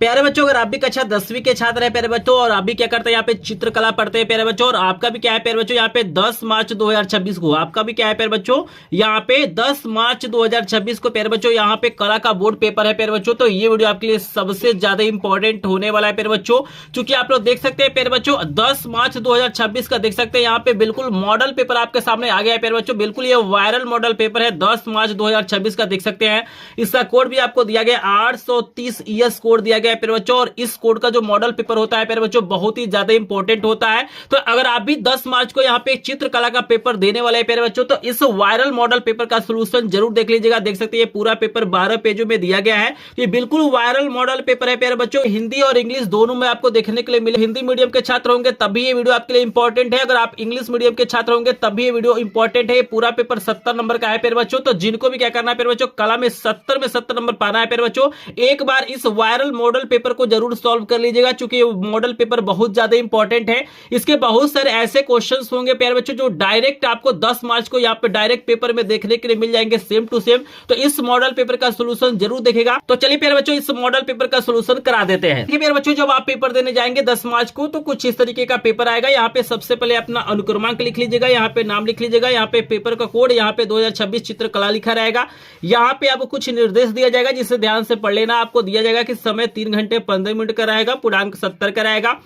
प्यारे बच्चों, अगर आप भी कक्षा 10वीं के छात्र हैं प्यारे बच्चों, और आप भी क्या करते हैं यहाँ पे चित्रकला पढ़ते हैं प्यारे बच्चों, और आपका भी क्या है प्यारे बच्चों यहाँ पे 10 मार्च 2026 को आपका भी क्या है प्यारे बच्चों यहाँ पे 10 मार्च 2026 को प्यारे बच्चों यहाँ पे कला का बोर्ड पेपर है प्यारे बच्चों। तो ये वीडियो आपके लिए सबसे ज्यादा इंपॉर्टेंट होने वाला है प्यारे बच्चों, क्योंकि आप लोग देख सकते हैं प्यारे बच्चों 10 मार्च 2026 का देख सकते हैं यहाँ पे बिल्कुल मॉडल पेपर आपके सामने आ गया है प्यारे बच्चों। बिल्कुल ये वायरल मॉडल पेपर है 10 मार्च 2026 का देख सकते हैं। इसका कोड भी आपको दिया गया 830 ES कोड दिया गया है प्यारे बच्चों, और इस कोड का जो मॉडल पेपर होता है प्यारे बच्चों बहुत ही ज्यादा इंपॉर्टेंट होता है। तो अगर आप भी 10 मार्च को यहाँ पे चित्रकला का पेपर देने वाले हैं प्यारे बच्चों, तो इस वायरल मॉडल पेपर का सोल्यूशन जरूर देख लीजिएगा। देख सकते हैं ये पूरा पेपर 12 पेजों में दिया गया है। ये बिल्कुल वायरल मॉडल पेपर है प्यारे बच्चों, हिंदी और इंग्लिश दोनों में आपको देखने के लिए मिले। हिंदी मीडियम के छात्र होंगे तभी ये वीडियो आपके लिए इंपॉर्टेंट है, अगर आप इंग्लिश मीडियम के छात्र होंगे तभी ये वीडियो इंपॉर्टेंट है। ये पूरा पेपर 70 नंबर का है प्यारे बच्चों, तो जिनको भी क्या करना है प्यारे बच्चों कला में 70 नंबर पाना है प्यारे बच्चों, एक बार इस वायरल मॉडल पेपर को जरूर सॉल्व कर लीजिएगा, क्योंकि ये मॉडल पेपर बहुत ज्यादा इंपॉर्टेंट है। इसके बहुत सारे ऐसे क्वेश्चंस होंगे प्यारे बच्चों जो डायरेक्ट आपको 10 मार्च को यहाँ पे डायरेक्ट पेपर में देखने के लिए मिल जाएंगे सेम टू सेम। तो इस मॉडल पेपर का सोल्यूशन जरूर देखेगा। तो चलिए प्यारे बच्चों इस मॉडल पेपर का सोल्यूशन करा देते हैं। प्यारे बच्चों जब आप पेपर देने जाएंगे 10 मार्च को तो कुछ इस तरीके का पेपर आएगा। यहाँ पे सबसे पहले अपना अनुक्रमांक लिख लीजिएगा, यहाँ पे नाम लिख लीजिएगा, यहाँ पे पेपर का कोड, यहाँ पे 2026 चित्रकला लिखा रहेगा। यहाँ पे आपको कुछ निर्देश दिया जाएगा जिसे ध्यान से पढ़ लेना। आपको दिया जाएगा कि समय 3 घंटे 15 मिनट का रहेगा, पूर्णांक 70 का रहेगा।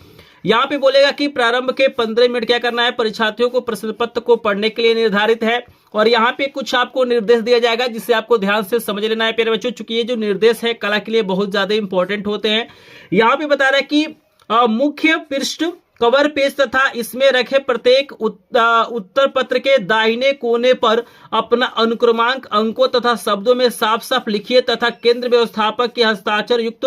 यहाँ पे बोलेगा कि प्रारंभ के 15 मिनट क्या करना है, परीक्षार्थियों को प्रश्न पत्र को पढ़ने के लिए निर्धारित है। और यहाँ पे कुछ आपको निर्देश दिया जाएगा जिसे आपको ध्यान से समझ लेना है प्यारे बच्चों, चूंकि ये जो निर्देश है कला के लिए बहुत ज्यादा इंपॉर्टेंट होते हैं। यहाँ पे बता रहा है कि मुख्य पृष्ठ कवर पेज तथा इसमें रखे प्रत्येक उत्तर पत्र के दाहिने कोने पर अपना अनुक्रमांक अंकों तथा शब्दों में साफ साफ लिखिए तथा केंद्र व्यवस्थापक के हस्ताक्षर युक्त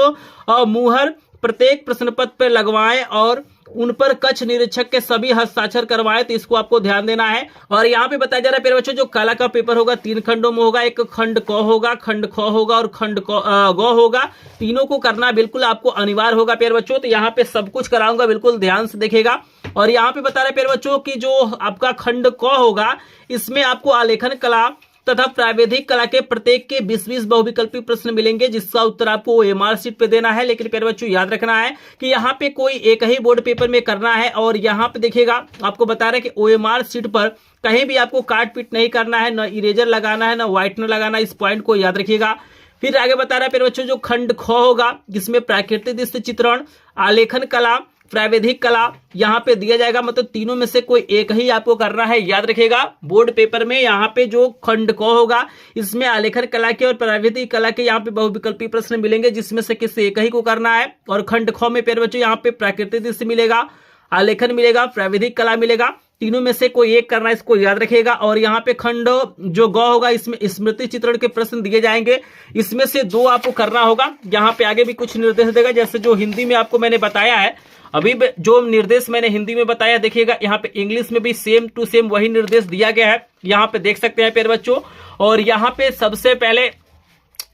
मुहर प्रत्येक प्रश्न पत्र पर लगवाएं और उन पर कक्ष निरीक्षक के सभी हस्ताक्षर करवाएं। तो इसको आपको ध्यान देना है। और यहाँ पे बताया जा रहा है प्यारे बच्चों जो कला का पेपर होगा 3 खंडों में होगा, एक खंड क होगा, खंड ख होगा और खंड ग होगा। तीनों को करना बिल्कुल आपको अनिवार्य होगा प्यारे बच्चों। तो यहाँ पे सब कुछ कराऊंगा, बिल्कुल ध्यान से देखेगा। और यहाँ पे बता रहे प्यारे बच्चों की जो आपका खंड क होगा इसमें आपको आलेखन कला तथा प्राविधिक कला के प्रत्येक के 20-20 बहुविकल्पी प्रश्न मिलेंगे, जिसका उत्तर आपको OMR शीट पे देना है। लेकिन प्यारे बच्चों याद रखना है कि यहाँ पे कोई एक ही बोर्ड पेपर में करना है। और यहाँ पे देखिएगा आपको बता रहे हैं कि OMR शीट पर कहीं भी आपको काट पीट नहीं करना है, न इरेजर लगाना है, न व्हाइटनर लगाना है। इस पॉइंट को याद रखिएगा। फिर आगे बता रहा है प्यारे बच्चों जो खंड ख होगा जिसमें प्राकृतिक दृश्य चित्रण, आलेखन कला, प्राविधिक कला यहाँ पे दिया जाएगा, मतलब तीनों में से कोई एक ही आपको करना है। याद रखिएगा बोर्ड पेपर में यहाँ पे जो खंड क होगा इसमें आलेखन कला के और प्राविधिक कला के यहाँ पे बहुविकल्पी प्रश्न मिलेंगे, जिसमें से किसी एक ही को करना है। और खंड ख में प्यारे बच्चों यहाँ पे प्राकृतिक दृश्य मिलेगा, आलेखन मिलेगा, प्राविधिक कला मिलेगा, तीनों में से कोई एक करना है, इसको याद रखिएगा। और यहाँ पे खंड जो ग होगा इसमें स्मृति चित्रण के प्रश्न दिए जाएंगे, इसमें से 2 आपको करना होगा। यहाँ पे आगे भी कुछ निर्देश देगा, जैसे जो हिंदी में आपको मैंने बताया है। अभी जो निर्देश मैंने हिंदी में बताया देखिएगा यहाँ पे इंग्लिश में भी सेम टू सेम वही निर्देश दिया गया है, यहाँ पे देख सकते हैं प्यारे बच्चों। और यहाँ पे सबसे पहले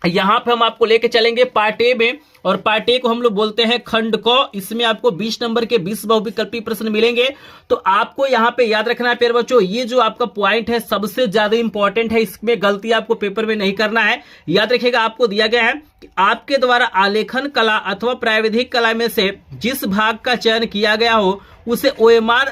यहाँ पे हम आपको लेके चलेंगे पार्ट ए में, और पार्ट ए को हम लोग बोलते हैं खंड क। इसमें आपको 20 नंबर के 20 बहुविकल्पी प्रश्न मिलेंगे। तो आपको यहाँ पे याद रखना है प्यारे बच्चों, ये जो आपका पॉइंट है सबसे ज्यादा इंपॉर्टेंट है, इसमें गलती आपको पेपर में नहीं करना है। याद रखिएगा आपको दिया गया है कि आपके द्वारा आलेखन कला अथवा प्राविधिक कला में से जिस भाग का चयन किया गया हो उसे OMR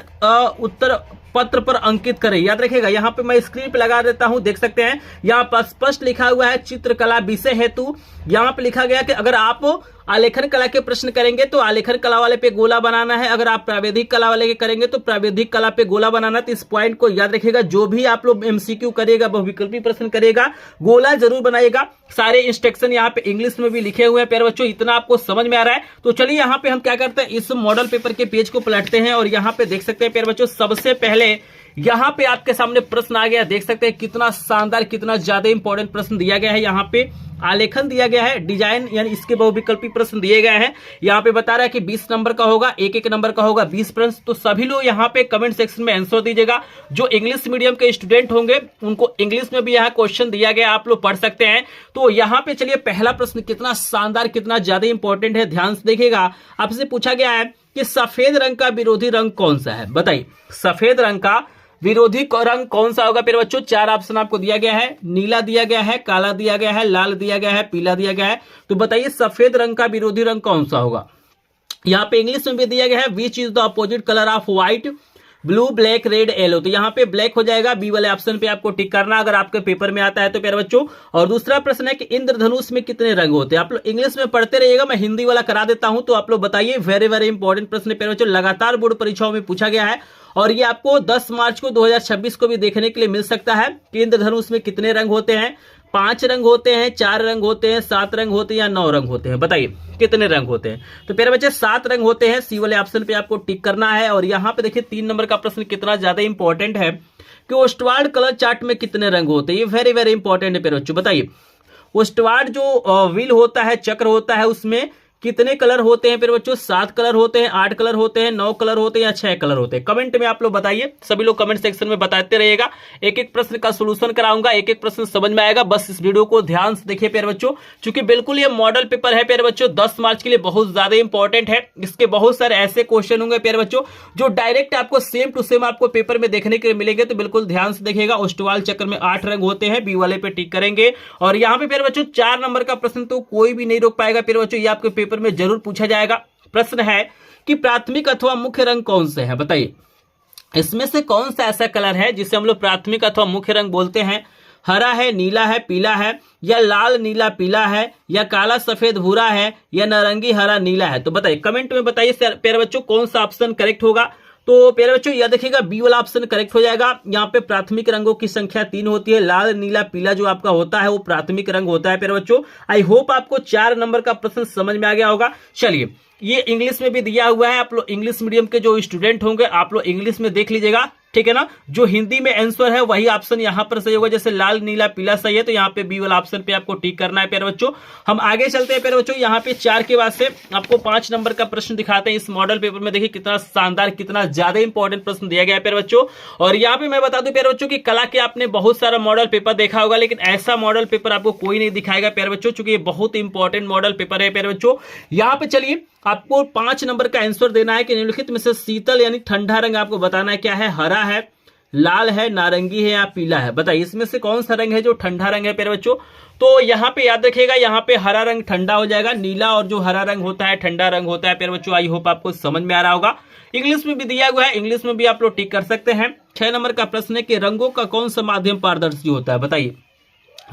उत्तर पत्र पर अंकित करें। याद रखिएगा यहाँ पे मैं स्क्रीन पे लगा देता हूँ, देख सकते हैं यहाँ पर स्पष्ट लिखा हुआ है चित्रकला विषय हेतु। यहाँ पे लिखा गया कि अगर आप आलेखन कला के प्रश्न करेंगे तो आलेखन कला वाले पे गोला बनाना है, अगर आप प्राविधिक कला वाले के करेंगे तो प्राविधिक कला पे गोला बनाना। तो इस पॉइंट को याद रखिएगा, जो भी आप लोग MCQ करेगा, बहुविकल्पी प्रश्न करेगा, गोला जरूर बनाइएगा। सारे इंस्ट्रक्शन यहाँ पे इंग्लिश में भी लिखे हुए हैं प्यारे बच्चों, इतना आपको समझ में आ रहा है। तो चलिए यहाँ पे हम क्या करते हैं, इस मॉडल पेपर के पेज को पलटते हैं और यहाँ पे देख सकते हैं प्यारे बच्चों सबसे पहले यहाँ पे आपके सामने प्रश्न आ गया। देख सकते हैं कितना शानदार, कितना ज्यादा इंपॉर्टेंट प्रश्न दिया गया है। यहाँ पे आलेखन दिया गया है, डिजाइन यानी इसके बहुविकल्पी प्रश्न दिए गए हैं। यहाँ पे बता रहा है कि 20 नंबर का होगा, एक नंबर का होगा 20 प्रश्न। तो सभी लोग यहाँ पे कमेंट सेक्शन में आंसर दीजिएगा। जो इंग्लिश मीडियम के स्टूडेंट होंगे उनको इंग्लिश में भी यहाँ क्वेश्चन दिया गया, आप लोग पढ़ सकते हैं। तो यहाँ पे चलिए पहला प्रश्न कितना शानदार, कितना ज्यादा इंपॉर्टेंट है, ध्यान से देखिएगा। आपसे पूछा गया है कि सफेद रंग का विरोधी रंग कौन सा है, बताइए। सफेद रंग का विरोधी रंग कौन सा होगा प्यारे बच्चों? 4 ऑप्शन आपको दिया गया है, नीला दिया गया है, काला दिया गया है, लाल दिया गया है, पीला दिया गया है। तो बताइए सफेद रंग का विरोधी रंग कौन सा होगा? यहाँ पे इंग्लिश में भी दिया गया है, which is the opposite colour of white, blue, black, red, yellow. तो यहाँ पे ब्लैक हो जाएगा, बी वाले ऑप्शन पे आपको टिक करना अगर आपके पेपर में आता है तो प्यारे बच्चों। और दूसरा प्रश्न है कि इंद्रधनुष में कितने रंग होते हैं? आप लोग इंग्लिश में पढ़ते रहिएगा, मैं हिंदी वाला करा देता हूं, तो आप लोग बताइए। वेरी वेरी इंपॉर्टेंट प्रश्न प्यारे बच्चों, लगातार बोर्ड परीक्षाओं में पूछा गया है और ये आपको 10 मार्च को 2026 को भी देखने के लिए मिल सकता है कि इंद्रधनुष में कितने रंग होते हैं। 5 रंग होते हैं, 4 रंग होते हैं, 7 रंग होते हैं या 9 रंग होते हैं? बताइए कितने रंग होते हैं? तो प्यारे बच्चे 7 रंग होते हैं, सी वाले ऑप्शन पे आपको टिक करना है। और यहाँ पे देखिए 3 नंबर का प्रश्न कितना ज्यादा इंपॉर्टेंट है कि ओस्टवार्ड कलर चार्ट में कितने रंग होते हैं। ये वेरी वेरी इंपॉर्टेंट है प्यारे बच्चों, बताइए ओस्टवार्ड जो व्हील होता है, चक्र होता है, उसमें कितने कलर होते हैं प्यारे बच्चों? 7 कलर होते हैं, 8 कलर होते हैं, 9 कलर होते हैं या 6 कलर होते हैं? कमेंट में आप लोग बताइए, सभी लोग कमेंट सेक्शन में बताते रहिएगा। एक एक प्रश्न का सोल्यूशन कराऊंगा, एक एक प्रश्न समझ में आएगा, बस इस वीडियो को ध्यान से देखिए प्यारे बच्चों, क्योंकि बिल्कुल ये मॉडल पेपर है प्यारे बच्चों, 10 मार्च के लिए बहुत ज्यादा इंपॉर्टेंट है। इसके बहुत सारे ऐसे क्वेश्चन होंगे प्यारे बच्चों जो डायरेक्ट आपको सेम टू सेम आपको पेपर में देखने के लिए मिलेंगे, तो बिल्कुल ध्यान से देखिएगा। ओस्टवाल चक्र में 8 रंग होते हैं, बी वाले पे टिक करेंगे। और यहाँ पे प्यारे बच्चों 4 नंबर का प्रश्न तो कोई भी नहीं रोक पाएगा प्यारे बच्चों, ये आपके पेपर में जरूर पूछा जाएगा। प्रश्न है कि प्राथमिक अथवा मुख्य रंग कौन से हैं? बताइए इसमें से कौन सा ऐसा कलर है जिसे हम लोग प्राथमिक अथवा मुख्य रंग बोलते हैं? हरा है, नीला है, पीला है, या लाल नीला पीला है, या काला सफेद भूरा है, या नारंगी हरा नीला है? तो बताइए कमेंट में बताइए प्यारे बच्चों कौन सा ऑप्शन करेक्ट होगा। तो प्यारे बच्चों यह देखिएगा बी वाला ऑप्शन करेक्ट हो जाएगा। यहाँ पे प्राथमिक रंगों की संख्या 3 होती है, लाल नीला पीला जो आपका होता है वो प्राथमिक रंग होता है प्यारे बच्चों। आई होप आपको 4 नंबर का प्रश्न समझ में आ गया होगा। चलिए ये इंग्लिश में भी दिया हुआ है, आप लोग इंग्लिश मीडियम के जो स्टूडेंट होंगे आप लोग इंग्लिश में देख लीजिएगा, ठीक है ना। जो हिंदी में आंसर है वही ऑप्शन यहाँ पर सही होगा, जैसे लाल नीला पीला सही है तो यहाँ पे बी वाला ऑप्शन पे आपको टिक करना है प्यारे बच्चों। हम आगे चलते हैं प्यारे बच्चों, यहाँ पे 4 के बाद से आपको 5 नंबर का प्रश्न दिखाते हैं इस मॉडल पेपर में। देखिए कितना शानदार, कितना ज्यादा इंपॉर्टेंट प्रश्न दिया गया है प्यारे बच्चों। और यहाँ पे मैं बता दूं प्यारे बच्चों की कला के आपने बहुत सारा मॉडल पेपर देखा होगा, लेकिन ऐसा मॉडल पेपर आपको कोई नहीं दिखाएगा प्यारे बच्चों, चूंकि ये बहुत इंपॉर्टेंट मॉडल पेपर है प्यारे बच्चों। यहाँ पे चलिए आपको 5 नंबर का आंसर देना है कि निम्नलिखित में से शीतल यानी ठंडा रंग आपको बताना है क्या है। हरा है, लाल है, नारंगी है या पीला है? बताइए इसमें से कौन सा रंग है जो ठंडा रंग है प्यारे बच्चों। तो यहाँ पे याद रखिएगा, यहाँ पे हरा रंग ठंडा हो जाएगा, नीला और जो हरा रंग होता है ठंडा रंग होता है प्यारे बच्चों। आई होप आपको समझ में आ रहा होगा। इंग्लिश में भी दिया हुआ है, इंग्लिश में भी आप लोग टिक कर सकते हैं। 6 नंबर का प्रश्न है कि रंगों का कौन सा माध्यम पारदर्शी होता है? बताइए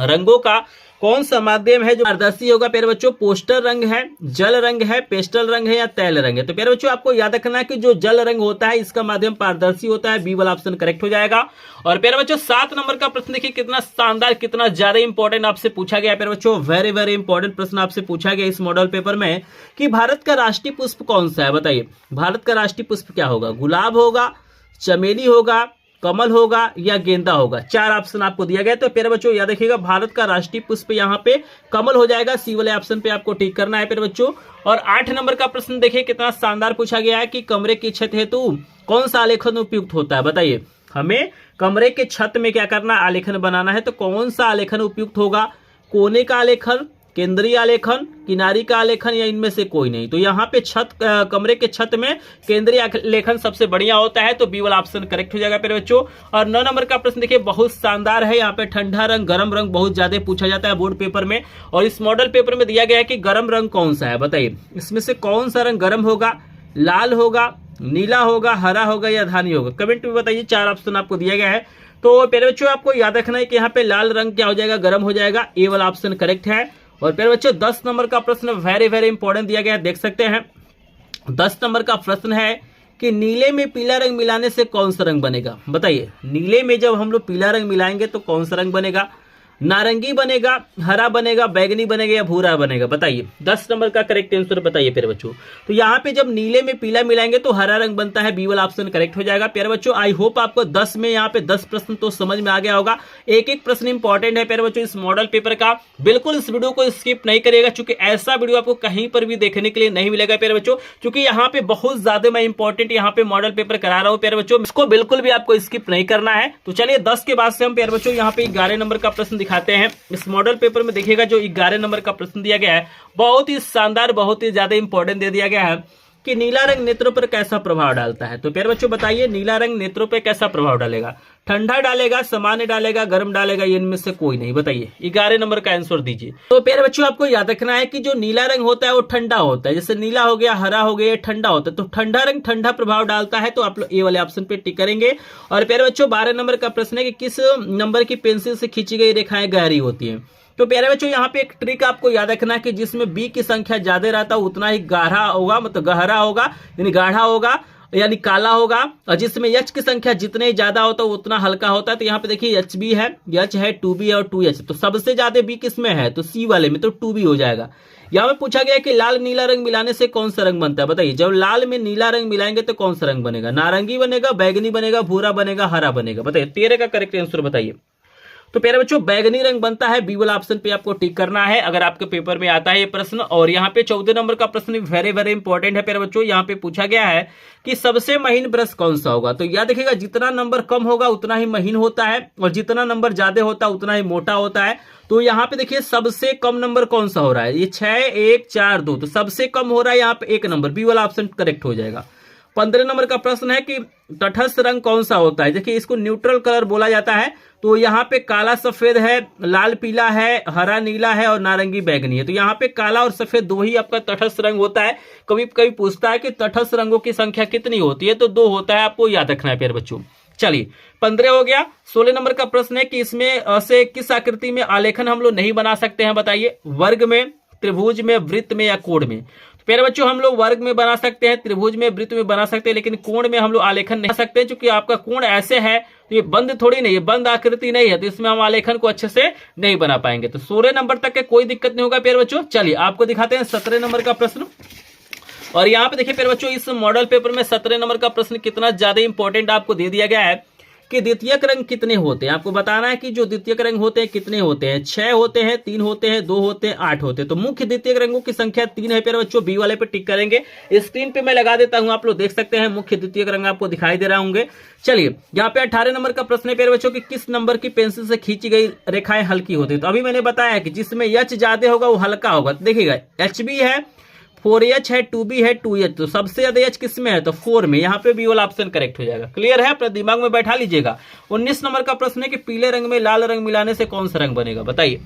रंगों का कौन सा माध्यम है जो पारदर्शी होगा प्यारे बच्चों। पोस्टर रंग है, जल रंग है, पेस्टल रंग है या तैल रंग है? तो प्यारे बच्चों आपको याद रखना है कि जो जल रंग होता है इसका माध्यम पारदर्शी होता है, बी वाला ऑप्शन करेक्ट हो जाएगा। और प्यारे बच्चों 7 नंबर का प्रश्न देखिए कितना शानदार, कितना ज्यादा इंपॉर्टेंट आपसे पूछा गया प्यारे बच्चों। वेरी वेरी इंपॉर्टेंट प्रश्न आपसे पूछा गया इस मॉडल पेपर में कि भारत का राष्ट्रीय पुष्प कौन सा है? बताइए भारत का राष्ट्रीय पुष्प क्या होगा? गुलाब होगा, चमेली होगा, कमल होगा या गेंदा होगा? 4 ऑप्शन आपको दिया गया। तो प्यारे बच्चों याद रखिएगा भारत का राष्ट्रीय पुष्प यहाँ पे कमल हो जाएगा, सी वाले ऑप्शन पे आपको टिक करना है प्यारे बच्चों। और 8 नंबर का प्रश्न देखिए कितना शानदार पूछा गया है कि कमरे की छत हेतु कौन सा आलेखन उपयुक्त होता है? बताइए हमें कमरे के छत में क्या करना, आलेखन बनाना है, तो कौन सा आलेखन उपयुक्त होगा? कोने का आलेखन, केंद्रीय आलेखन, किनारी का आलेखन या इनमें से कोई नहीं? तो यहाँ पे कमरे के छत में केंद्रीय आलेखन सबसे बढ़िया होता है, तो बी वाला ऑप्शन करेक्ट हो जाएगा प्यारे बच्चों। और 9 नंबर का प्रश्न देखिए बहुत शानदार है, यहाँ पे ठंडा रंग, गर्म रंग बहुत ज्यादा पूछा जाता है बोर्ड पेपर में, और इस मॉडल पेपर में दिया गया है कि गर्म रंग कौन सा है? बताइए इसमें से कौन सा रंग गर्म होगा? लाल होगा, नीला होगा, हरा होगा या धानी होगा? कमेंट में बताइए, 4 ऑप्शन आपको दिया गया है। तो प्यारे बच्चों आपको याद रखना है कि यहाँ पे लाल रंग क्या हो जाएगा, गर्म हो जाएगा, ए वाला ऑप्शन करेक्ट है। और प्यारे बच्चों 10 नंबर का प्रश्न वेरी वेरी इंपॉर्टेंट दिया गया है, देख सकते हैं। 10 नंबर का प्रश्न है कि नीले में पीला रंग मिलाने से कौन सा रंग बनेगा? बताइए नीले में जब हम लोग पीला रंग मिलाएंगे तो कौन सा रंग बनेगा? नारंगी बनेगा, हरा बनेगा, बैगनी बनेगा या भूरा बनेगा? बताइए 10 नंबर का करेक्ट आंसर बताइए प्यारे बच्चों। तो यहाँ पे जब नीले में पीला मिलाएंगे तो हरा रंग बनता है, बी वाला ऑप्शन करेक्ट हो जाएगा प्यारे बच्चों। आई होप आपको 10 में यहाँ पे 10 प्रश्न तो समझ में आ गया होगा। एक एक प्रश्न इंपॉर्टेंट है प्यारे बच्चों इस मॉडल पेपर का, बिल्कुल इस वीडियो को स्किप नहीं करिएगा, क्योंकि ऐसा वीडियो आपको कहीं पर भी देखने के लिए नहीं मिलेगा प्यारे बच्चों, क्योंकि यहाँ पे बहुत ज्यादा मैं इंपॉर्टेंट यहाँ पे मॉडल पेपर करा रहा हूँ प्यारे बच्चों, इसको बिल्कुल भी आपको स्किप नहीं करना है। तो चलिए 10 के बाद से हम प्यारे बच्चों यहाँ पे 11 नंबर का प्रश्न दिखाते हैं। इस मॉडल पेपर में देखिएगा जो 11 नंबर का प्रश्न दिया गया है बहुत ही शानदार, बहुत ही ज्यादा इंपॉर्टेंट दे दिया गया है। कि नीला रंग नेत्रों पर कैसा प्रभाव डालता है। तो प्यारे बच्चों बताइए, नीला रंग नेत्रों पर कैसा प्रभाव डालेगा? ठंडा डालेगा, सामान्य डालेगा, गर्म डालेगा, ये इनमें से कोई नहीं। बताइए 11 नंबर का आंसर दीजिए। तो प्यारे बच्चों आपको याद रखना है कि जो नीला रंग होता है वो ठंडा होता है, जैसे नीला हो गया, हरा हो गया, ठंडा होता है। तो ठंडा रंग ठंडा प्रभाव डालता है, तो आप लोग ए वाले ऑप्शन पे टिक करेंगे। और प्यारे बच्चों 12 नंबर का प्रश्न है कि किस नंबर की पेंसिल से खींची गई रेखाएं गहरी होती है। तो प्यारे बच्चों यहाँ पे एक ट्रिक आपको याद रखना है कि जिसमें बी की संख्या ज्यादा रहता है उतना ही गाढ़ा होगा, मतलब गहरा होगा, यानी गाढ़ा होगा, यानी काला होगा। और जिसमें एच की संख्या जितने ही ज्यादा होता है उतना हल्का होता है। तो यहाँ पे देखिए एच बी है, एच है, 2b है और 2h। तो सबसे ज्यादा बी किसमें है? तो सी वाले में, तो 2b हो जाएगा। यहाँ पे पूछा गया कि लाल नीला रंग मिलाने से कौन सा रंग बनता है? बताइए, जब लाल में नीला रंग मिलाएंगे तो कौन सा रंग बनेगा? नारंगी बनेगा, बैगनी बनेगा, भूरा बनेगा, हरा बनेगा। बताइए 13 का करेक्ट आंसर बताइए। तो प्यारे बच्चों बैगनी रंग बनता है, बी वाला ऑप्शन पे आपको टिक करना है अगर आपके पेपर में आता है ये प्रश्न। और यहाँ पे 14 नंबर का प्रश्न वेरी वेरी इंपॉर्टेंट है प्यारे बच्चों। यहाँ पे पूछा गया है कि सबसे महीन ब्रश कौन सा होगा? तो याद रखिएगा, जितना नंबर कम होगा उतना ही महीन होता है और जितना नंबर ज्यादा होता है उतना ही मोटा होता है। तो यहाँ पे देखिए सबसे कम नंबर कौन सा हो रहा है? ये 6, 1, 4, 2। तो सबसे कम हो रहा है यहाँ पे 1 नंबर, बी वाला ऑप्शन करेक्ट हो जाएगा। 15 नंबर का प्रश्न है कि तटस्थ रंग कौन सा होता है? देखिए इसको न्यूट्रल कलर बोला जाता है। तो यहाँ पे काला सफेद है, लाल पीला है, हरा नीला है और नारंगी बैगनी है। तो यहाँ पे काला और सफेद दो ही आपका तटस्थ रंग होता है। कभी कभी पूछता है कि तटस्थ रंगों की संख्या कितनी होती है? तो 2 होता है, आपको याद रखना है प्यारे बच्चों। चलिए 15 हो गया। 16 नंबर का प्रश्न है कि इसमें से किस आकृति में आलेखन हम लोग नहीं बना सकते हैं? बताइए, वर्ग में, त्रिभुज में, वृत्त में या कोण में? प्यारे बच्चों हम लोग वर्ग में बना सकते हैं, त्रिभुज में, वृत्त में बना सकते हैं, लेकिन कोण में हम लोग आलेखन नहीं बना सकते, क्योंकि आपका कोण ऐसे है तो ये बंद थोड़ी नहीं है, बंद आकृति नहीं है, तो इसमें हम आलेखन को अच्छे से नहीं बना पाएंगे। तो 16 नंबर तक के कोई दिक्कत नहीं होगा प्यारे बच्चों। चलिए आपको दिखाते हैं 17 नंबर का प्रश्न। और यहाँ पे देखिए प्यारे बच्चों, इस मॉडल पेपर में 17 नंबर का प्रश्न कितना ज्यादा इंपॉर्टेंट आपको दे दिया गया है कि द्वितीयक रंग कितने होते हैं। आपको बताना है कि जो द्वितीयक रंग होते हैं कितने होते हैं। 6 होते हैं, 3 होते हैं, 2 होते हैं, 8 होते हैं। तो मुख्य द्वितीयक रंगों की संख्या 3 है प्यारे बच्चों, बी वाले पे टिक करेंगे। स्क्रीन पे मैं लगा देता हूं, आप लोग देख सकते हैं मुख्य द्वितीयक रंग आपको दिखाई दे रहे होंगे। चलिए यहाँ पे 18 नंबर का प्रश्न है प्यारे बच्चों कि किस नंबर की पेंसिल से खींची गई रेखाएं हल्की होती है। तो अभी मैंने बताया कि जिसमें एच ज्यादा होगा वो हल्का होगा। तो देखिएगा HB है, 4H है, 2B है, 2H। तो सबसे ज्यादा H किस में है? तो 4 में। यहाँ पे बी वाला ऑप्शन करेक्ट हो जाएगा। क्लियर है? अपने दिमाग में बैठा लीजिएगा। 19 नंबर का प्रश्न है कि पीले रंग में लाल रंग मिलाने से कौन सा रंग बनेगा? बताइए,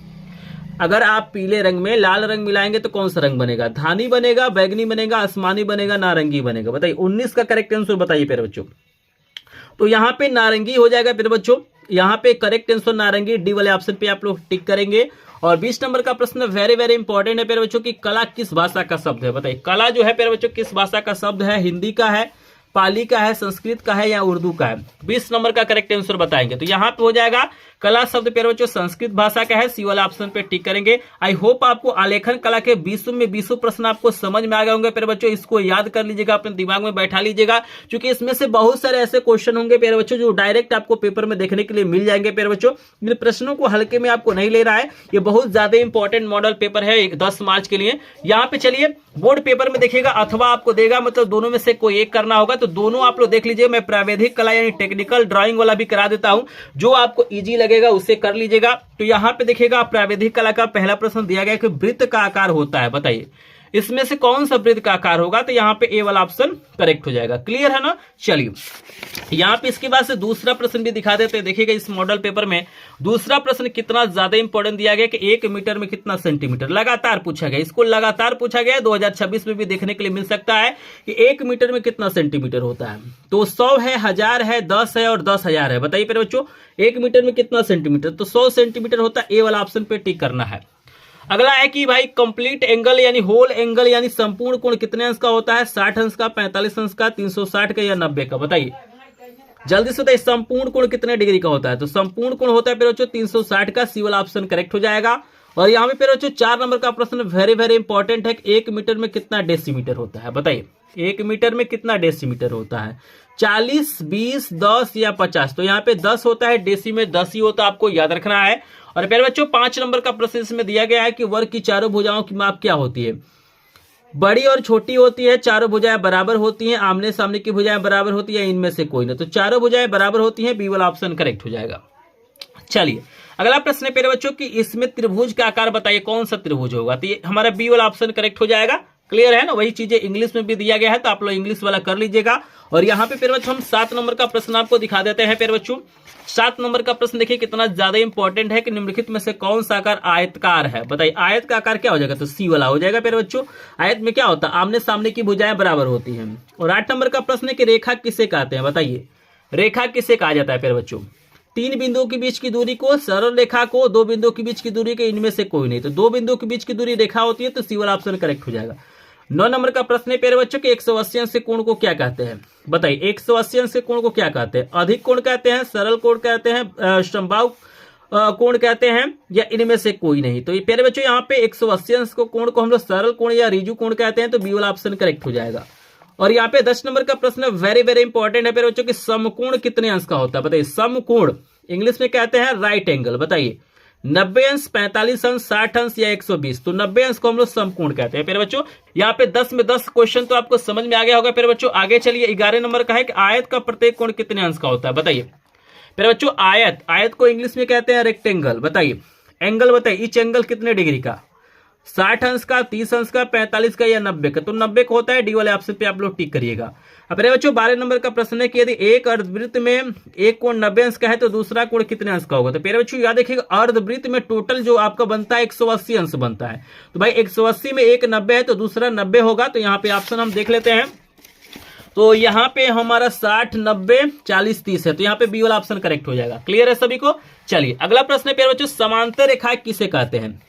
अगर आप पीले रंग में लाल रंग मिलाएंगे तो कौन सा रंग बनेगा? धानी बनेगा, बैगनी बनेगा, आसमानी बनेगा, नारंगी बनेगा? बताइए 19 का करेक्ट आंसर बताइए प्यारे बच्चों। तो यहाँ पे नारंगी हो जाएगा प्यारे बच्चों। यहाँ पे करेक्ट आंसर नारंगी, डी वाले ऑप्शन पे आप लोग टिक करेंगे। और 20 नंबर का प्रश्न वेरी वेरी इंपॉर्टेंट है प्यारे बच्चों कि कला किस भाषा का शब्द है? बताइए, कला जो है प्यारे बच्चों किस भाषा का शब्द है? हिंदी का है, पाली का है, संस्कृत का है या उर्दू का है? 20 नंबर का करेक्ट आंसर बताएंगे। तो यहाँ पे हो जाएगा कला शब्द प्यारे बच्चों संस्कृत भाषा का है, सी वाला ऑप्शन पे टिक करेंगे। आई होप आपको आलेखन कला के 20 प्रश्न आपको समझ में आ गए होंगे प्यारे बच्चों। इसको याद कर लीजिएगा, अपने दिमाग में बैठा लीजिएगा, क्योंकि इसमें से बहुत सारे ऐसे क्वेश्चन होंगे प्यारे बच्चों जो डायरेक्ट आपको पेपर में देखने के लिए मिल जाएंगे प्यारे बच्चों। इन प्रश्नों को हल्के में आपको नहीं ले रहा है, ये बहुत ज्यादा इंपॉर्टेंट मॉडल पेपर है 10 मार्च के लिए। यहाँ पे चलिए बोर्ड पेपर में देखिएगा अथवा आपको देगा, मतलब दोनों में से कोई एक करना होगा। तो दोनों आप लोग देख लीजिए, मैं प्रावैधिक कला यानी टेक्निकल ड्राइंग वाला भी करा देता हूं, जो आपको इजी लगेगा उसे कर लीजिएगा। तो यहां पे देखिएगा प्रावैधिक कला का पहला प्रश्न दिया गया कि वृत्त का आकार होता है। बताइए इसमें से कौन सा वृत्त का आकार होगा? तो यहाँ पे ए वाला ऑप्शन करेक्ट हो जाएगा। क्लियर है ना? चलिए यहाँ पे इसके बाद से दूसरा प्रश्न भी दिखा देते हैं। देखिएगा इस मॉडल पेपर में दूसरा प्रश्न कितना ज्यादा इंपॉर्टेंट दिया गया कि 1 मीटर में कितना सेंटीमीटर लगातार पूछा गया। इसको लगातार पूछा गया, 2026 में भी देखने के लिए मिल सकता है कि 1 मीटर में कितना सेंटीमीटर होता है। तो 100 है, 1000 है, 10 है और 10,000 है। बताइए प्यारे बच्चों 1 मीटर में कितना सेंटीमीटर? तो 100 सेंटीमीटर होता है, ए वाला ऑप्शन पे टिक करना है। अगला है कि भाई कंप्लीट एंगल यानी होल एंगल यानी संपूर्ण कोण कितने अंश का होता है? 60 अंश का, 45 अंश का, 360 का या 90 का? बताइए जल्दी से बताइए, संपूर्ण कोण कितने डिग्री का होता है? तो संपूर्ण कोण होता है प्यारे बच्चों 360 का, सी वाला ऑप्शन करेक्ट हो जाएगा। और यहाँ पे प्यारे बच्चों 4 नंबर का प्रश्न वेरी वेरी इंपॉर्टेंट है कि 1 मीटर में कितना डेसीमीटर होता है? बताइए 1 मीटर में कितना डेसीमीटर होता है? 40, 20, 10 या 50? तो यहाँ पे 10 होता है, डेसी में 10 ही होता है, आपको याद रखना है। और प्यारे बच्चों 5 नंबर का प्रश्न इसमें दिया गया है कि वर्ग की चारों भुजाओं की माप क्या होती है? बड़ी और छोटी होती है, चारों भुजाएं बराबर होती हैं, आमने सामने की भुजाएं बराबर होती है, इनमें से कोई नहीं। तो चारों भुजाएं बराबर होती हैं, बी वाला ऑप्शन करेक्ट हो जाएगा। चलिए अगला प्रश्न है प्यारे बच्चों कि इसमें त्रिभुज का आकार बताइए, कौन सा त्रिभुज होगा? तो ये हमारा बी वाला ऑप्शन करेक्ट हो जाएगा। क्लियर है ना। वही चीजें इंग्लिश में भी दिया गया है, तो आप लोग इंग्लिश वाला कर लीजिएगा। और यहाँ पे प्यारे बच्चों हम 7 नंबर का प्रश्न आपको दिखा देते हैं प्यारे बच्चों। 7 नंबर का प्रश्न देखिए कितना ज्यादा इंपॉर्टेंट है कि निम्नलिखित में से कौन सा आकार आयतकार है। बताइए आयत का आकार क्या हो जाएगा, तो सी वाला हो जाएगा प्यारे बच्चों। आयत में क्या होता है, आमने सामने की भुजाएं बराबर होती हैं। और 8 नंबर का प्रश्न है कि रेखा किसे कहते हैं। बताइए रेखा किसे कहा जाता है प्यारे बच्चों। 3 बिंदुओं के बीच की दूरी को, सरल रेखा को, 2 बिंदुओं के बीच की दूरी के, इनमें से कोई नहीं। तो 2 बिंदुओं के बीच की दूरी रेखा होती है, तो सी वाला ऑप्शन करेक्ट हो जाएगा। 9 नंबर का प्रश्न है प्यारे बच्चों कि 180 अंश के कोण को क्या कहते हैं। बताइए 180 अंश के कोण को क्या कहते हैं। अधिक कोण कहते हैं, सरल कोण कहते हैं, समबाहु कोण कहते हैं, या इनमें से कोई नहीं। तो ये प्यारे बच्चों यहाँ पे 180 अंश को कोण को हम लोग सरल कोण या रिजु कोण कहते हैं, तो बी वाला ऑप्शन करेक्ट हो जाएगा। और यहाँ पे 10 नंबर का प्रश्न वेरी वेरी इंपॉर्टेंट है प्यारे बच्चों कि समकोण कितने अंश का होता है। बताइए समकोण इंग्लिश में कहते हैं राइट एंगल। बताइए 90 अंश, 45 अंश, 60 अंश या 120। तो 90 अंश को हम लोग समकोण कहते हैं प्यारे बच्चों। यहाँ पे 10 में 10 क्वेश्चन तो आपको समझ में आ गया होगा प्यारे बच्चों। आगे चलिए 11 नंबर का है कि आयत का प्रत्येक कोण कितने अंश का होता है। बताइए प्यारे बच्चों आयत को इंग्लिश में कहते हैं रेक्टेंगल। बताइए एंगल बताइए ईच एंगल कितने डिग्री का, 60 अंश का, 30 अंश का, 45 का या 90 का। तो 90 का होता है, डी वाले ऑप्शन पे आप लोग टिक करिएगा। अब मेरे बच्चों 12 नंबर का प्रश्न है कि यदि एक अर्धवृत्त में एक कोण 90 अंश का है तो दूसरा कोण कितने अंश का होगा। तो मेरे बच्चों याद रखिएगा अर्धवृत्त में टोटल जो आपका बनता है 180 अंश बनता है। तो भाई 180 में एक 90 है तो दूसरा 90 होगा। तो यहाँ पे ऑप्शन हम देख लेते हैं। तो यहाँ पे हमारा 60, 90, 40, 30 है, तो यहाँ पे बी वाला ऑप्शन करेक्ट हो जाएगा। क्लियर है सभी को। चलिए अगला प्रश्न है प्यारे बच्चों समांतर रेखाएं किसे कहते हैं।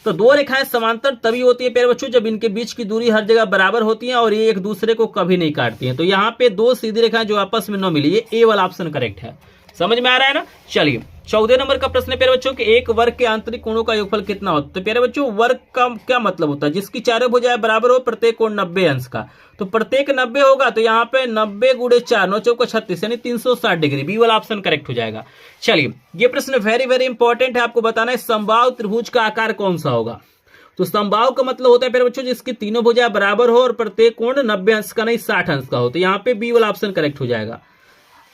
तो 2 रेखाएं समांतर तभी होती है प्यारे बच्चों जब इनके बीच की दूरी हर जगह बराबर होती है और ये एक दूसरे को कभी नहीं काटती हैं। तो यहाँ पे 2 सीधी रेखाएं जो आपस में न मिली, ये ए वाला ऑप्शन करेक्ट है। समझ में आ रहा है ना। चलिए 14 नंबर का प्रश्न है प्यारे बच्चों कि एक वर्ग के आंतरिक कोणों का योगफल कितना होता है। तो प्यारे बच्चों वर्ग का क्या मतलब होता है, जिसकी चारों भुजाएं बराबर हो, प्रत्येक कोण 90 अंश का। तो प्रत्येक 90 होगा, तो यहाँ पे 90 गुणे 4, 9 चौका 36 यानी 360 डिग्री, बी वाला ऑप्शन करेक्ट हो जाएगा। चलिए ये प्रश्न वेरी वेरी इंपॉर्टेंट है, आपको बताना है समबाहु त्रिभुज का आकार कौन सा होगा। तो समबाहु का मतलब होता है प्यारे बच्चों जिसकी तीनों भुजाएं बराबर हो और प्रत्येक कोण 90 अंश का नहीं 60 अंश का हो। तो यहाँ पे बी वाला ऑप्शन करेक्ट हो जाएगा।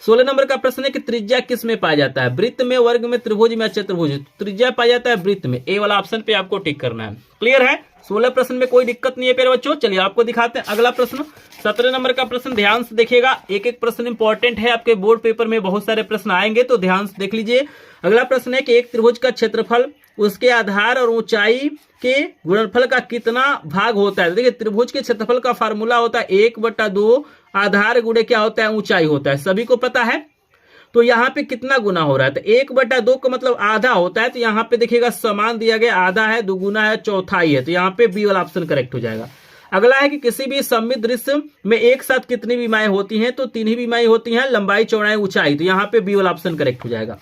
16 नंबर का प्रश्न है कि त्रिज्या किस में पाया जाता है, वृत्त में, वर्ग में, त्रिभुज में, चतुर्भुज। त्रिज्या पाया जाता है वृत्त में, ए वाला ऑप्शन पे आपको टिक करना है। क्लियर है। 16 प्रश्न में कोई दिक्कत नहीं है प्यारे बच्चों। चलिए आपको दिखाते हैं अगला प्रश्न। 17 नंबर का प्रश्न ध्यान से देखिएगा, एक एक प्रश्न इंपॉर्टेंट है, आपके बोर्ड पेपर में बहुत सारे प्रश्न आएंगे, तो ध्यान से देख लीजिए। अगला प्रश्न है कि एक त्रिभुज का क्षेत्रफल उसके आधार और ऊंचाई के गुणनफल का कितना भाग होता है। देखिए त्रिभुज के क्षेत्रफल का फार्मूला होता है 1/2 आधार गुणे क्या होता है, ऊंचाई होता है, सभी को पता है। तो यहाँ पे कितना गुना हो रहा है, तो 1/2 का मतलब आधा होता है। तो यहाँ पे देखिएगा समान दिया गया, आधा है, दुगुना है, चौथाई है। तो यहाँ पे बी वाला ऑप्शन करेक्ट हो जाएगा। अगला है कि किसी भी सममित दृश्य में एक साथ कितनी विमाएं होती हैं। तो 3 ही विमाएं होती हैं, लंबाई, चौड़ाई, ऊंचाई। तो यहाँ पे बी वाला ऑप्शन करेक्ट हो जाएगा।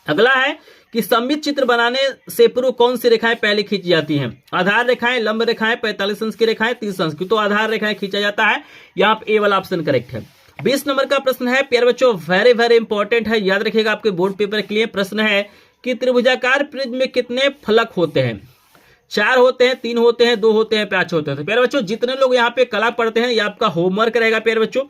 अगला है कि सममित चित्र बनाने से पूर्व कौन सी रेखाएं पहले खींची जाती हैं। आधार रेखाएं, लंब रेखाएं, 45 अंश की रेखाएं, 30 अंश की। तो आधार रेखाएं खींचा जाता है, यहाँ पे ए वाला ऑप्शन करेक्ट है। 20 नंबर का प्रश्न है प्यारे बच्चों वेरी वेरी इंपॉर्टेंट है, याद रखिएगा आपके बोर्ड पेपर के लिए। प्रश्न है कि त्रिभुजाकार प्रिज्म में कितने फलक होते हैं। 4 होते हैं, 3 होते हैं, 2 होते हैं, 5 होते हैं। तो प्यारे बच्चों जितने लोग यहाँ पे कला पढ़ते हैं, ये आपका होमवर्क रहेगा प्यारे बच्चों।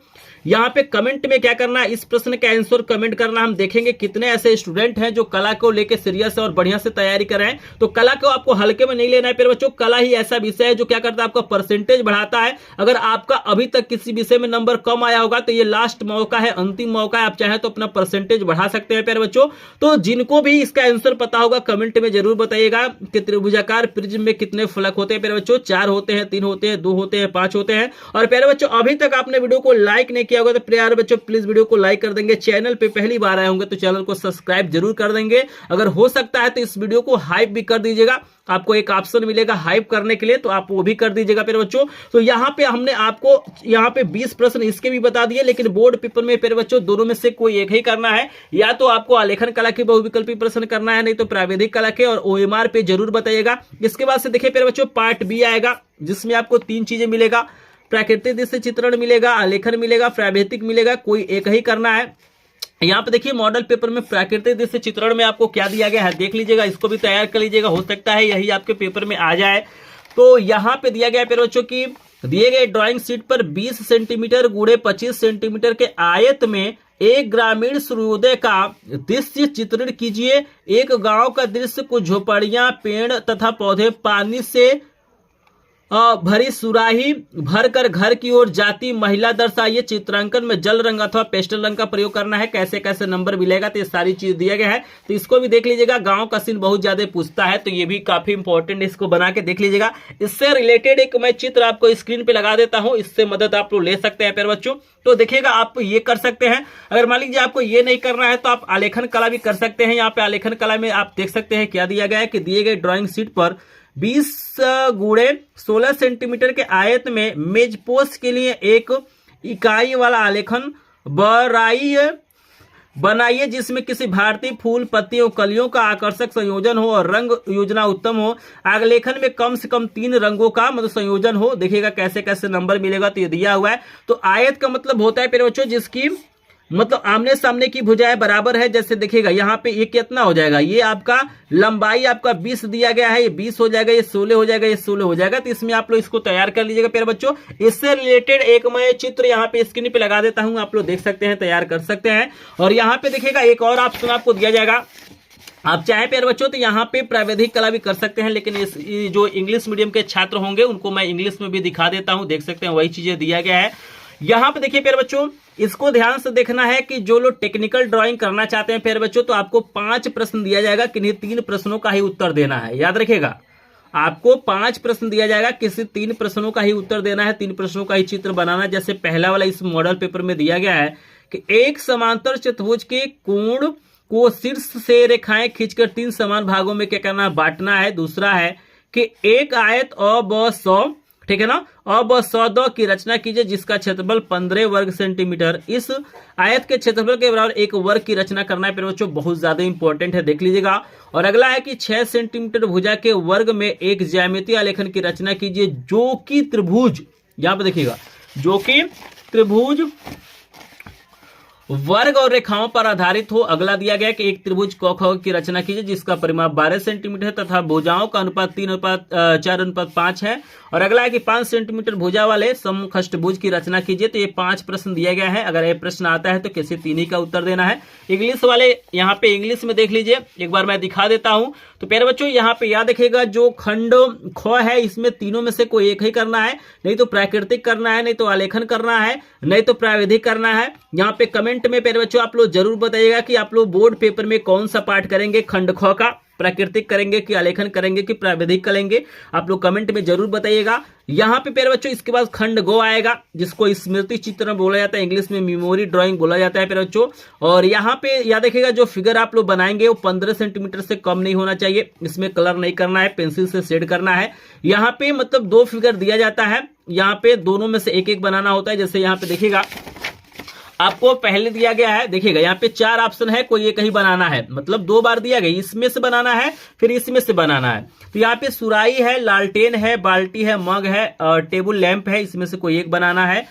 यहाँ पे कमेंट में क्या करना है, इस प्रश्न का आंसर कमेंट करना। हम देखेंगे कितने ऐसे स्टूडेंट हैं जो कला को लेके सीरियस और बढ़िया से तैयारी कर रहे हैं। तो कला को आपको हल्के में नहीं लेना है प्यारे बच्चों। कला ही ऐसा विषय है जो क्या करता है, आपका परसेंटेज बढ़ाता है। अगर आपका अभी तक किसी विषय में नंबर कम आया होगा तो ये लास्ट मौका है, अंतिम मौका है, आप चाहे तो अपना परसेंटेज बढ़ा सकते हैं प्यारे बच्चों। तो जिनको भी इसका आंसर पता होगा कमेंट में जरूर बताइएगा कि त्रिभुजाकार प्रिज्म में कितने फलक होते हैं प्यारे बच्चों। 4 होते हैं, 3 होते हैं, 2 होते हैं, 5 होते हैं। और प्यारे बच्चों अभी तक आपने वीडियो को लाइक नहीं किया होगा तो प्यारे बच्चों प्लीज वीडियो को लाइक कर देंगे। चैनल पे पहली बार आए होंगे तो चैनल को सब्सक्राइब जरूर कर देंगे। अगर हो सकता है तो इस वीडियो को हाइप भी कर दीजिएगा, आपको एक ऑप्शन मिलेगा हाइप करने के लिए, तो आप वो भी कर दीजिएगा प्यारे बच्चों। तो यहाँ पे हमने आपको यहाँ पे 20 प्रश्न इसके भी बता दिए, लेकिन बोर्ड पेपर में प्यारे बच्चों दोनों में से कोई एक ही करना है। या तो आपको आलेखन कला के बहुविकल्पी प्रश्न करना है, नहीं तो प्राविधिक कला के और OMR पे जरूर बताइएगा। इसके बाद से देखिए प्यारे बच्चों पार्ट बी आएगा, जिसमें आपको 3 चीजें मिलेगा, प्राकृतिक दृश्य चित्रण मिलेगा, आलेखन मिलेगा, प्रावैधिक मिलेगा, कोई एक ही करना है। यहाँ पे देखिए मॉडल पेपर में प्राकृतिक दृश्य चित्रण में आपको क्या दिया गया है देख लीजिएगा, इसको भी तैयार कर लीजिएगा, हो सकता है यही आपके पेपर में आ जाए। तो यहाँ पे दिया गया प्यारे बच्चों की दिए गए ड्राइंग शीट पर 20 सेंटीमीटर गुणे 25 सेंटीमीटर के आयत में एक ग्रामीण सूर्योदय का दृश्य चित्रण कीजिए। एक गांव का दृश्य, कुछ झोपड़ियां, पेड़ तथा पौधे, पानी से भरी सुराही भरकर घर की ओर जाती महिला दर्शाइए। चित्रांकन में जल रंग अथवा पेस्टल रंग का प्रयोग करना है। कैसे कैसे नंबर मिलेगा तो ये सारी चीज दिया गया है, तो इसको भी देख लीजिएगा। गांव का सीन बहुत ज्यादा पूछता है, तो ये भी काफी इंपॉर्टेंट, इसको बना के देख लीजिएगा। इससे रिलेटेड एक मैं चित्र आपको स्क्रीन पे लगा देता हूं, इससे मदद आप लोग ले सकते हैं प्यारे बच्चों। तो देखिएगा, आप ये कर सकते हैं। अगर मान लीजिए आपको ये नहीं करना है तो आप आलेखन कला भी कर सकते हैं। यहाँ पे आलेखन कला में आप देख सकते हैं क्या दिया गया है कि दिए गए ड्राइंग शीट पर 20 गुणे 16 सेंटीमीटर के आयत में मेज पोस्ट के लिए एक इकाई वाला आलेखन बनाइए जिसमें किसी भारतीय फूल पत्तियों कलियों का आकर्षक संयोजन हो और रंग योजना उत्तम हो। आलेखन में कम से कम 3 रंगों का मतलब संयोजन हो। देखिएगा कैसे कैसे नंबर मिलेगा, तो ये दिया हुआ है। तो आयत का मतलब होता है प्यारे बच्चों जिसकी मतलब आमने सामने की भुजाएं बराबर है। जैसे देखिएगा यहाँ पे ये कितना हो जाएगा, ये आपका लंबाई आपका 20 दिया गया है, ये 20 हो जाएगा, ये 16 हो जाएगा, ये 16 हो जाएगा। तो इसमें आप लोग इसको तैयार कर लीजिएगा प्यारे बच्चों। इससे रिलेटेड एक मैं चित्र यहाँ पे स्क्रीन पे लगा देता हूँ, आप लोग देख सकते हैं, तैयार कर सकते हैं। और यहाँ पे देखिएगा एक और ऑप्शन आपको दिया जाएगा। आप चाहे प्यारे बच्चों तो यहाँ पे प्राविधिक कला भी कर सकते हैं, लेकिन इस जो इंग्लिश मीडियम के छात्र होंगे उनको मैं इंग्लिश में भी दिखा देता हूँ। देख सकते हैं वही चीजें दिया गया है। यहाँ पे देखिए प्यारे बच्चों, इसको ध्यान से देखना है कि जो लोग टेक्निकल ड्राइंग करना चाहते हैं प्यारे बच्चों, तो आपको 5 प्रश्न दिया जाएगा, किन्हीं 3 प्रश्नों का ही उत्तर देना है। याद रखिएगा, आपको 5 प्रश्न दिया जाएगा, किसी 3 प्रश्नों का ही उत्तर देना है, 3 प्रश्नों का ही चित्र बनाना है। जैसे पहला वाला इस मॉडल पेपर में दिया गया है कि एक समांतर चतुर्भुज के कोण को शीर्ष से रेखाएं खींचकर 3 समान भागों में क्या करना है, बांटना है। दूसरा है कि एक आयत अ/ब/100, ठीक है ना, अ/ब/100 की रचना कीजिए जिसका क्षेत्रफल 15 वर्ग सेंटीमीटर। इस आयत के क्षेत्रफल के बराबर एक वर्ग की रचना करना है। बच्चों बहुत ज्यादा इंपॉर्टेंट है, देख लीजिएगा। और अगला है कि 6 सेंटीमीटर भुजा के वर्ग में एक ज्यामितीय आलेखन की रचना कीजिए जो कि त्रिभुज, यहां पर देखिएगा, जो कि त्रिभुज वर्ग और रेखाओं पर आधारित हो। अगला दिया गया कि एक त्रिभुज क ख की रचना कीजिए जिसका परिमाप 12 सेंटीमीटर है तथा भुजाओं का अनुपात 3:4:5 है। और अगला है कि 5 सेंटीमीटर भुजा वाले समखष्टभुज की रचना कीजिए। तो ये 5 प्रश्न दिया गया है। अगर ये प्रश्न आता है तो किसी 3 ही का उत्तर देना है। इंग्लिश वाले यहाँ पे इंग्लिश में देख लीजिए, एक बार मैं दिखा देता हूं। तो प्यारे बच्चों यहाँ पे याद रखिएगा, जो खंड ख है इसमें तीनों में से कोई एक ही करना है, नहीं तो प्राकृतिक करना है, नहीं तो आलेखन करना है, नहीं तो प्राविधिक करना है। यहाँ पे कमेंट में प्यारे बच्चों आप लोग जरूर बताइएगा कि आप लोग बोर्ड पेपर में कौन सा पार्ट करेंगे, खंड ख का प्राकृतिक करेंगे कि आलेखन करेंगे कि प्राविधिक करेंगे, आप लोग कमेंट में जरूर बताइएगा। यहाँ पे प्यारे बच्चों इसके बाद खंड गो आएगा जिसको स्मृति चित्र बोला जाता है, इंग्लिश में मेमोरी ड्राइंग बोला जाता है प्यारे बच्चों। और यहाँ पे याद रखिएगा, जो फिगर आप लोग बनाएंगे वो 15 सेंटीमीटर से कम नहीं होना चाहिए। इसमें कलर नहीं करना है, पेंसिल से शेड करना है। यहाँ पे मतलब 2 फिगर दिया जाता है, यहाँ पे दोनों में से एक एक बनाना होता है। जैसे यहाँ पे देखिएगा आपको पहले दिया गया है, देखिएगा यहाँ पे 4 ऑप्शन है, कोई एक ही बनाना है, मतलब 2 बार दिया गया, इसमें से बनाना है फिर इसमें से बनाना है। तो यहाँ पे सुराही है, लालटेन है, बाल्टी है, मग है और टेबल लैंप है, इसमें से कोई एक बनाना है।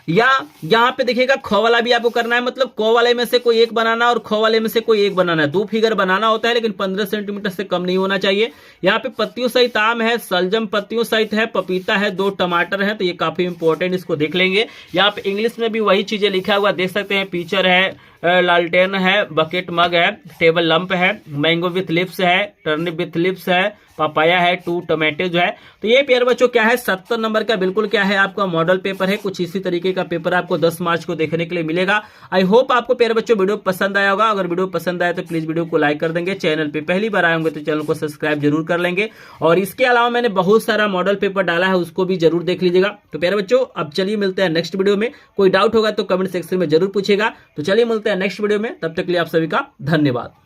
या यहाँ पे देखिएगा ख वाला भी आपको करना है, मतलब क वाले में से कोई एक बनाना और ख वाले में से कोई एक बनाना है। 2 फिगर बनाना होता है लेकिन 15 सेंटीमीटर से कम नहीं होना चाहिए। यहाँ पे पत्तियों सहित आम है, सलजम पत्तियों सहित है, पपीता है, 2 टमाटर है, तो ये काफी इंपॉर्टेंट, इसको देख लेंगे। यहाँ पे इंग्लिश में भी वही चीजें लिखा हुआ देख सकते हैं, पिक्चर है, लालटेन है, बकेट मग है, टेबल लंप है, मैंगो विथ लिप्स है, टर्निप विथ लिप्स है, पपाया है, 2 टमाटो जो है। तो ये प्यारे बच्चों क्या है, 70 नंबर का बिल्कुल क्या है आपका मॉडल पेपर है। कुछ इसी तरीके का पेपर आपको 10 मार्च को देखने के लिए मिलेगा। आई होप आपको प्यारे बच्चों वीडियो पसंद आया होगा। अगर वीडियो पसंद आया तो प्लीज वीडियो को लाइक कर देंगे। चैनल पे पहली बार आए होंगे तो चैनल को सब्सक्राइब जरूर कर लेंगे। और इसके अलावा मैंने बहुत सारा मॉडल पेपर डाला है, उसको भी जरूर देख लीजिएगा। तो प्यारे बच्चों अब चलिए मिलते हैं नेक्स्ट वीडियो में। कोई डाउट होगा तो कमेंट सेक्शन में जरूर पूछेगा। तो चलिए मिलते हैं नेक्स्ट वीडियो में, तब तक के लिए आप सभी का धन्यवाद।